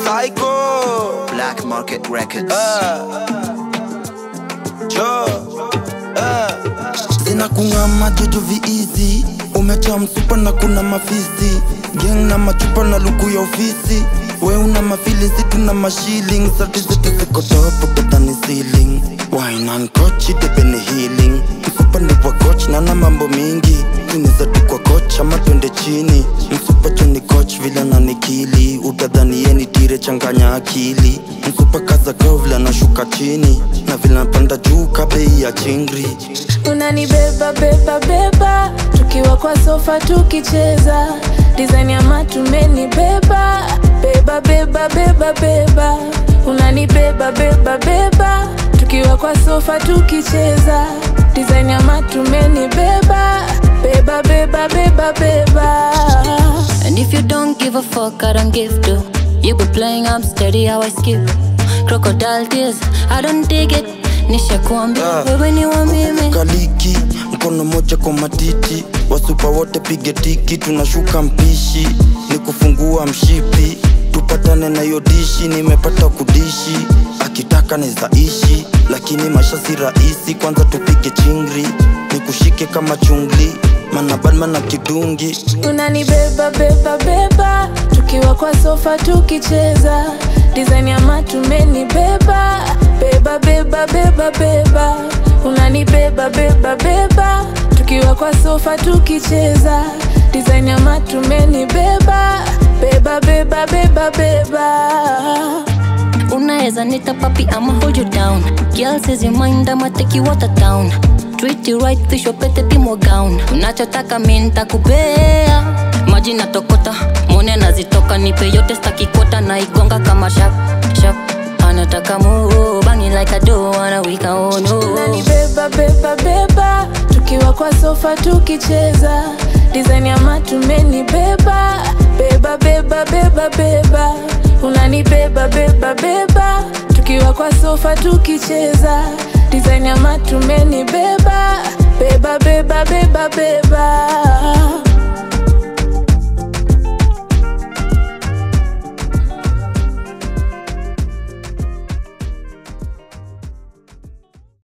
Psycho Black Market Records. Sina kungama jojo vi-easy. Umecha msupa na kuna mafizi. Gang na machupa na luku ya ofisi. We una mafeelings, tuna mashilling. Sati zetu ziko top, better ni ceiling. Wine and coach, itepe ni healing. Msupa ni wa coach, na mambo mingi. Tuniza tu kwa coach, ama twende chini. Msupa choni coach, vila na nikili. Utadhani yeni tire changanya akili. Msupa kaza govla na shuka chini. Na vila napanda juu kabei ya chingri. Unanibeba beba beba, tukiwa kwa sofa tukicheza. Design ya matumeni beba, beba beba beba beba. Unanibeba beba beba, tukiwa kwa sofa tukicheza. Design ya matumeni beba, beba beba beba beba. And if you don't give a fuck, I don't give to. You be playing, I'm steady how I skip. Crocodile tears, I don't dig it. Nisha kuambia wewe ni wa mimi. Kaliki, mkono moja kwa matiti. Wasupa wote pige tiki, tunashuka mpishi. Ni kufungua mshipi, tupatane na yodishi. Nimepata kudishi, akitaka neza ishi. Lakini maisha si rahisi, kwanza tupige chingri. Nikushike kama chungli, mana badman na kidungi. Unanibeba beba beba, tukiwa kwa sofa tukicheza. Design ya matumeni beba, beba beba beba beba. Unanibeba beba beba, tukiwa kwa sofa tukicheza. Design ya matumeni beba, beba beba beba beba. Unaeza nita papi, I'ma hold you down. Girl says you mind, I'ma take you out of town. Treat you right, fish upete pimo gown. Unachotaka mi nitakupea. Maji natokota, mone nazitoka. Nipe yote staki kota, na igonga kama sharp, sharp. Anataka move, banging like I do, wanna wika oh no. Unanibeba beba beba, tukiwa kwa sofa tukicheza. Design ya matumeni beba, beba beba beba beba. Unanibeba beba beba, tukiwa kwa sofa tukicheza. Design ya matumeni beba, beba beba beba beba.